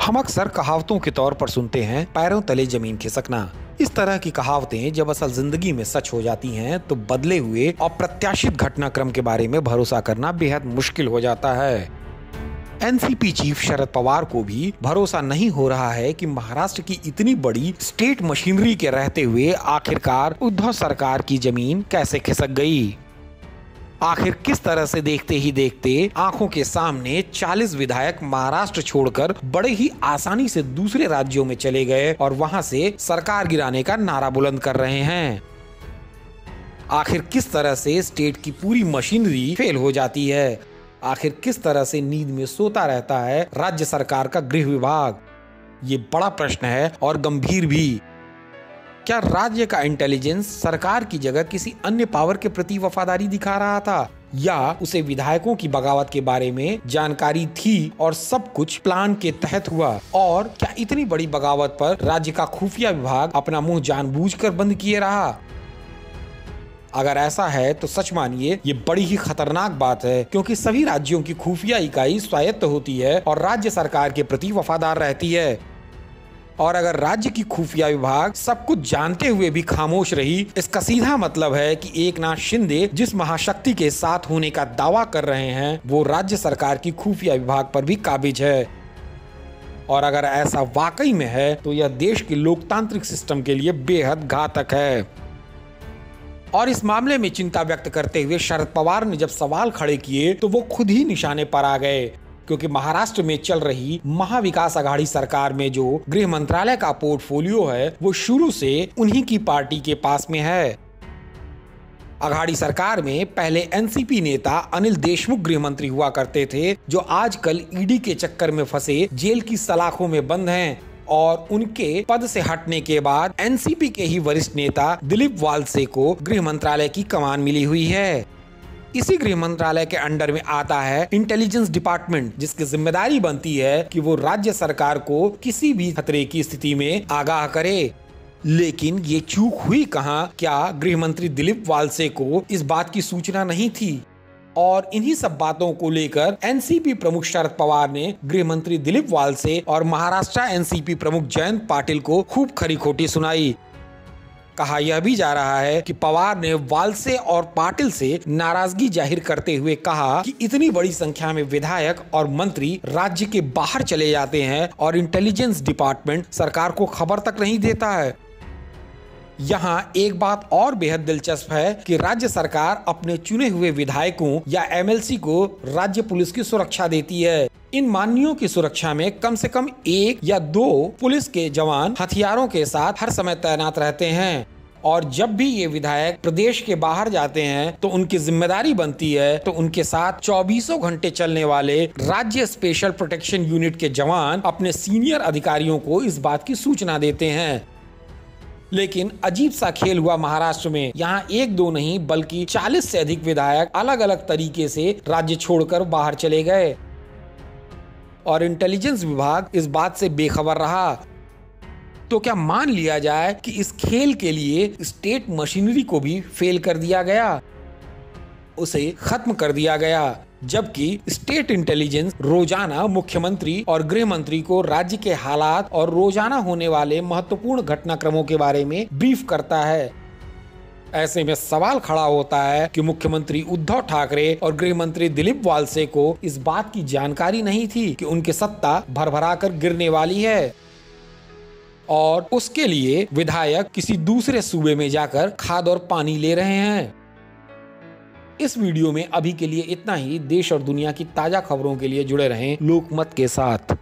हम अक्सर कहावतों के तौर पर सुनते हैं पैरों तले जमीन खिसकना। इस तरह की कहावतें जब असल जिंदगी में सच हो जाती हैं तो बदले हुए अप्रत्याशित घटनाक्रम के बारे में भरोसा करना बेहद मुश्किल हो जाता है। एनसीपी चीफ शरद पवार को भी भरोसा नहीं हो रहा है कि महाराष्ट्र की इतनी बड़ी स्टेट मशीनरी के रहते हुए आखिरकार उद्धव सरकार की जमीन कैसे खिसक गई। आखिर किस तरह से देखते ही देखते आंखों के सामने 40 विधायक महाराष्ट्र छोड़कर बड़े ही आसानी से दूसरे राज्यों में चले गए और वहां से सरकार गिराने का नारा बुलंद कर रहे हैं। आखिर किस तरह से स्टेट की पूरी मशीनरी फेल हो जाती है। आखिर किस तरह से नींद में सोता रहता है राज्य सरकार का गृह विभाग। ये बड़ा प्रश्न है और गंभीर भी। क्या राज्य का इंटेलिजेंस सरकार की जगह किसी अन्य पावर के प्रति वफादारी दिखा रहा था, या उसे विधायकों की बगावत के बारे में जानकारी थी और सब कुछ प्लान के तहत हुआ? और क्या इतनी बड़ी बगावत पर राज्य का खुफिया विभाग अपना मुंह जानबूझकर बंद किए रहा? अगर ऐसा है तो सच मानिए ये बड़ी ही खतरनाक बात है, क्योंकि सभी राज्यों की खुफिया इकाई स्वायत्त होती है और राज्य सरकार के प्रति वफादार रहती है। और अगर राज्य की खुफिया विभाग सब कुछ जानते हुए भी खामोश रही, इसका सीधा मतलब है कि एकनाथ शिंदे जिस महाशक्ति के साथ होने का दावा कर रहे हैं वो राज्य सरकार की खुफिया विभाग पर भी काबिज है। और अगर ऐसा वाकई में है तो यह देश के लोकतांत्रिक सिस्टम के लिए बेहद घातक है। और इस मामले में चिंता व्यक्त करते हुए शरद पवार ने जब सवाल खड़े किए तो वो खुद ही निशाने पर आ गए, क्योंकि महाराष्ट्र में चल रही महाविकास आघाड़ी सरकार में जो गृह मंत्रालय का पोर्टफोलियो है वो शुरू से उन्हीं की पार्टी के पास में है। आघाड़ी सरकार में पहले एनसीपी नेता अनिल देशमुख गृह मंत्री हुआ करते थे, जो आजकल ईडी के चक्कर में फंसे जेल की सलाखों में बंद हैं। और उनके पद से हटने के बाद एनसीपी के ही वरिष्ठ नेता दिलीप वालसे को गृह मंत्रालय की कमान मिली हुई है। इसी गृह मंत्रालय के अंडर में आता है इंटेलिजेंस डिपार्टमेंट, जिसकी जिम्मेदारी बनती है कि वो राज्य सरकार को किसी भी खतरे की स्थिति में आगाह करे। लेकिन ये चूक हुई कहां? क्या गृह मंत्री दिलीप वालसे को इस बात की सूचना नहीं थी? और इन्हीं सब बातों को लेकर एनसीपी प्रमुख शरद पवार ने गृह मंत्री दिलीप वालसे और महाराष्ट्र एनसीपी प्रमुख जयंत पाटिल को खूब खरी खोटी सुनाई। कहा यह भी जा रहा है कि पवार ने वालसे और पाटिल से नाराजगी जाहिर करते हुए कहा कि इतनी बड़ी संख्या में विधायक और मंत्री राज्य के बाहर चले जाते हैं और इंटेलिजेंस डिपार्टमेंट सरकार को खबर तक नहीं देता है। यहाँ एक बात और बेहद दिलचस्प है कि राज्य सरकार अपने चुने हुए विधायकों या एमएलसी को राज्य पुलिस की सुरक्षा देती है। इन माननीयों की सुरक्षा में कम से कम 1 या 2 पुलिस के जवान हथियारों के साथ हर समय तैनात रहते हैं। और जब भी ये विधायक प्रदेश के बाहर जाते हैं तो उनकी जिम्मेदारी बनती है तो उनके साथ 24 घंटे चलने वाले राज्य स्पेशल प्रोटेक्शन यूनिट के जवान अपने सीनियर अधिकारियों को इस बात की सूचना देते हैं। लेकिन अजीब सा खेल हुआ महाराष्ट्र में। यहाँ 1-2 नहीं बल्कि 40 से अधिक विधायक अलग अलग तरीके से राज्य छोड़कर बाहर चले गए और इंटेलिजेंस विभाग इस बात से बेखबर रहा। तो क्या मान लिया जाए कि इस खेल के लिए स्टेट मशीनरी को भी फेल कर दिया गया, उसे खत्म कर दिया गया, जबकि स्टेट इंटेलिजेंस रोजाना मुख्यमंत्री और गृह मंत्री को राज्य के हालात और रोजाना होने वाले महत्वपूर्ण घटनाक्रमों के बारे में ब्रीफ करता है। ऐसे में सवाल खड़ा होता है कि मुख्यमंत्री उद्धव ठाकरे और गृह मंत्री दिलीप वालसे को इस बात की जानकारी नहीं थी कि उनकी सत्ता भरभरा कर गिरने वाली है और उसके लिए विधायक किसी दूसरे सूबे में जाकर खाद और पानी ले रहे हैं। इस वीडियो में अभी के लिए इतना ही। देश और दुनिया की ताजा खबरों के लिए जुड़े रहें लोकमत के साथ।